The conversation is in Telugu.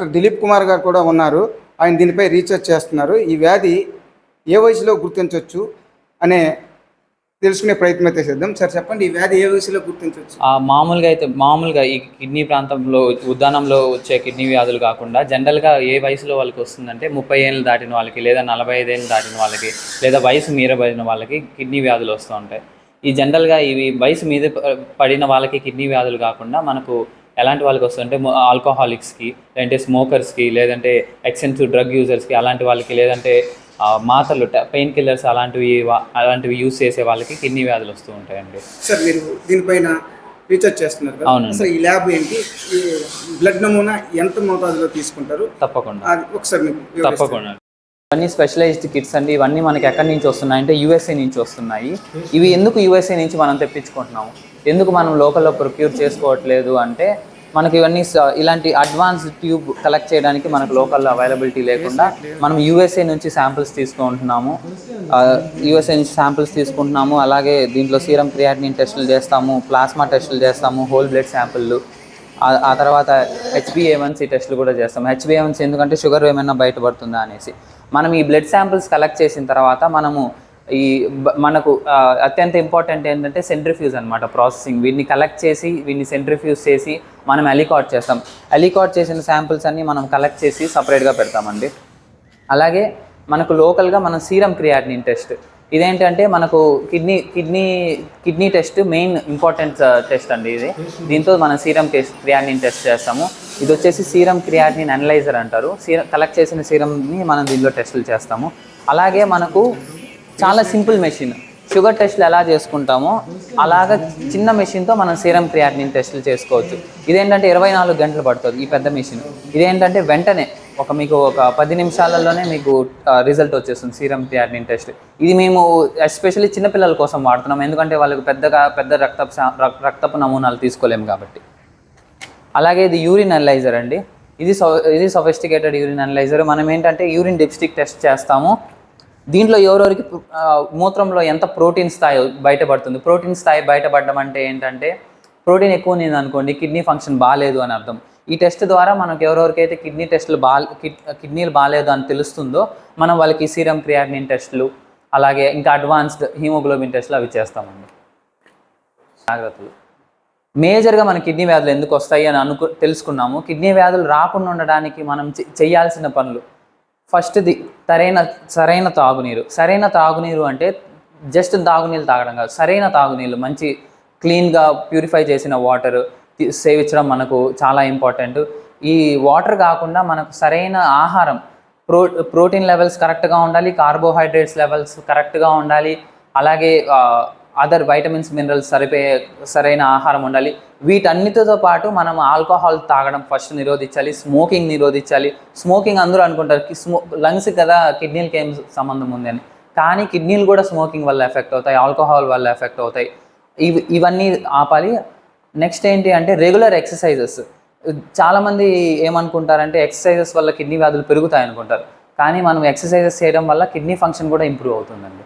డాక్టర్ దిలీప్ కుమార్ గారు కూడా ఉన్నారు. ఆయన దీనిపై రీసెర్చ్ చేస్తున్నారు. ఈ వ్యాధి ఏ వయసులో గుర్తించవచ్చు అనే తెలుసుకునే ప్రయత్నం అయితే చేద్దాం. సార్ చెప్పండి, ఈ వ్యాధి ఏ వయసులో గుర్తించవచ్చు? మామూలుగా ఈ కిడ్నీ ప్రాంతంలో ఉద్దానంలో వచ్చే కిడ్నీ వ్యాధులు కాకుండా జనరల్గా ఏ వయసులో వాళ్ళకి వస్తుందంటే 30 ఏళ్ళు దాటిన వాళ్ళకి, లేదా 45 ఏళ్ళు దాటిన వాళ్ళకి, లేదా వయసు మీరబడిన వాళ్ళకి కిడ్నీ వ్యాధులు వస్తూ ఉంటాయి. ఈ జనరల్గా ఇవి వయసు మీద పడిన వాళ్ళకి కిడ్నీ వ్యాధులు కాకుండా మనకు ఎలాంటి వాళ్ళకి వస్తుందంటే ఆల్కహాలిక్స్కి, లేదంటే స్మోకర్స్కి, లేదంటే ఎక్స్టెన్సివ్ డ్రగ్ యూజర్స్కి, అలాంటి వాళ్ళకి, లేదంటే మాత్రలు పెయిన్ కిల్లర్స్ అలాంటివి యూజ్ చేసే వాళ్ళకి కిడ్నీ వ్యాధులు వస్తూ ఉంటాయండి. సార్ మీరు దీనిపైన రీసెర్చ్ చేస్తున్నారు కదా? అవునండి. సార్ ఈ ల్యాబ్ ఏంటి, ఈ బ్లడ్ నమూనా ఎంత మోతాదులో తీసుకుంటారు? తప్పకుండా ఒకసారి తప్పకుండా ఇవన్నీ స్పెషలైజ్డ్ కిట్స్ అండి. ఇవన్నీ మనకి ఎక్కడి నుంచి వస్తున్నాయి అంటే యూఎస్ఏ నుంచి వస్తున్నాయి. ఇవి ఎందుకు యూఎస్ఏ నుంచి మనం తెప్పించుకుంటున్నాము, ఎందుకు మనం లోకల్లో ప్రొక్యూర్ చేసుకోవట్లేదు అంటే మనకి ఇవన్నీ ఇలాంటి అడ్వాన్స్ ట్యూబ్ కలెక్ట్ చేయడానికి మనకు లోకల్లో అవైలబిలిటీ లేకుండా మనం యూఎస్ఏ నుంచి శాంపిల్స్ తీసుకుంటున్నాము. అలాగే దీంట్లో సీరం క్రియాటినిన్ టెస్టులు చేస్తాము, ప్లాస్మా టెస్టులు చేస్తాము, హోల్ బ్లడ్ శాంపిళ్ళు, ఆ తర్వాత HbA1c టెస్టులు కూడా చేస్తాము. HbA1c ఎందుకంటే షుగర్ ఏమైనా బయటపడుతుందా అనేసి. మనం ఈ బ్లడ్ శాంపిల్స్ కలెక్ట్ చేసిన తర్వాత మనకు అత్యంత ఇంపార్టెంట్ ఏంటంటే సెంట్రిఫ్యూజ్ అనమాట, ప్రాసెసింగ్. వీటిని కలెక్ట్ చేసి వీటిని సెంట్రిఫ్యూజ్ చేసి మనం ఎలికాట్ చేస్తాం. ఎలికాట్ చేసిన శాంపిల్స్ అన్నీ మనం కలెక్ట్ చేసి సపరేట్గా పెడతామండి. అలాగే మనకు లోకల్గా మనం సీరం క్రియాటినిన్ టెస్ట్, ఇదేంటంటే మనకు kidney test main important test అండి ఇది. దీంతో మనం సీరం క్రియాటినిన్ టెస్ట్ చేస్తాము. ఇది వచ్చేసి సీరం క్రియాటినిన్ అనలైజర్ అంటారు. కలెక్ట్ చేసిన సీరంని మనం దీనిలో టెస్టులు చేస్తాము. అలాగే మనకు చాలా సింపుల్ మెషిన్, షుగర్ టెస్ట్లు ఎలా చేసుకుంటామో అలాగ చిన్న మెషిన్తో మనం సీరం క్రియాటినిన్ టెస్టులు చేసుకోవచ్చు. ఇదేంటంటే 24 గంటలు పడుతుంది ఈ పెద్ద మెషిన్. ఇదేంటంటే వెంటనే మీకు ఒక 10 నిమిషాలలోనే మీకు రిజల్ట్ వచ్చేస్తుంది సీరం క్రియాటినిన్ టెస్ట్. ఇది మేము ఎస్పెషల్లీ చిన్నపిల్లల కోసం వాడుతున్నాం, ఎందుకంటే వాళ్ళకి పెద్ద రక్తపు నమూనాలు తీసుకోలేము కాబట్టి. అలాగే ఇది యూరిన్ అనలైజర్ అండి. ఇది సొఫిస్టికేటెడ్ యూరిన్ అనలైజర్. మనం ఏంటంటే యూరిన్ డిప్స్టిక్ టెస్ట్ చేస్తాము. దీంట్లో ఎవరెవరికి మూత్రంలో ఎంత ప్రోటీన్ స్థాయి బయటపడుతుంది. ప్రోటీన్ స్థాయి బయటపడడం అంటే ఏంటంటే ప్రోటీన్ ఎక్కువ ఉంది అనుకోండి, కిడ్నీ ఫంక్షన్ బాగాలేదు అని అర్థం. ఈ టెస్ట్ ద్వారా మనకు ఎవరెవరికైతే కిడ్నీలు బాగాలేదు అని తెలుస్తుందో మనం వాళ్ళకి సీరం క్రియాటినిన్ టెస్టులు, అలాగే ఇంకా అడ్వాన్స్డ్ హీమోగ్లోబిన్ టెస్టులు అవి చేస్తామండి. జాగ్రత్తలు మేజర్గా మన కిడ్నీ వ్యాధులు ఎందుకు వస్తాయి అని తెలుసుకున్నాము. కిడ్నీ వ్యాధులు రాకుండా ఉండడానికి మనం చేయాల్సిన పనులు: ఫస్ట్ది సరైన తాగునీరు. సరైన తాగునీరు అంటే జస్ట్ తాగునీళ్ళు తాగడం కాదు, సరైన తాగునీళ్ళు, మంచి క్లీన్గా ప్యూరిఫై చేసిన వాటర్ సేవించడం మనకు చాలా ఇంపార్టెంట్. ఈ వాటర్ కాకుండా మనకు సరైన ఆహారం, ప్రోటీన్ లెవెల్స్ కరెక్ట్గా ఉండాలి, కార్బోహైడ్రేట్స్ లెవెల్స్ కరెక్ట్గా ఉండాలి, అలాగే అదర్ వైటమిన్స్ మినరల్స్ సరైన ఆహారం ఉండాలి. వీటన్నిటితో పాటు మనం ఆల్కహాల్ తాగడం ఫస్ట్ నిరోధించాలి, స్మోకింగ్ నిరోధించాలి. స్మోకింగ్ అందరూ అనుకుంటారు లంగ్స్ కదా కిడ్నీలకి ఏం సంబంధం ఉంది అని, కానీ కిడ్నీలు కూడా స్మోకింగ్ వల్ల ఎఫెక్ట్ అవుతాయి, ఆల్కహాల్ వల్ల ఎఫెక్ట్ అవుతాయి. ఇవన్నీ ఆపాలి. నెక్స్ట్ ఏంటి అంటే రెగ్యులర్ ఎక్సర్సైజెస్. చాలామంది ఏమనుకుంటారంటే ఎక్సర్సైజెస్ వల్ల కిడ్నీ వ్యాధులు పెరుగుతాయి అనుకుంటారు, కానీ మనం ఎక్సర్సైజెస్ చేయడం వల్ల కిడ్నీ ఫంక్షన్ కూడా ఇంప్రూవ్ అవుతుందండి.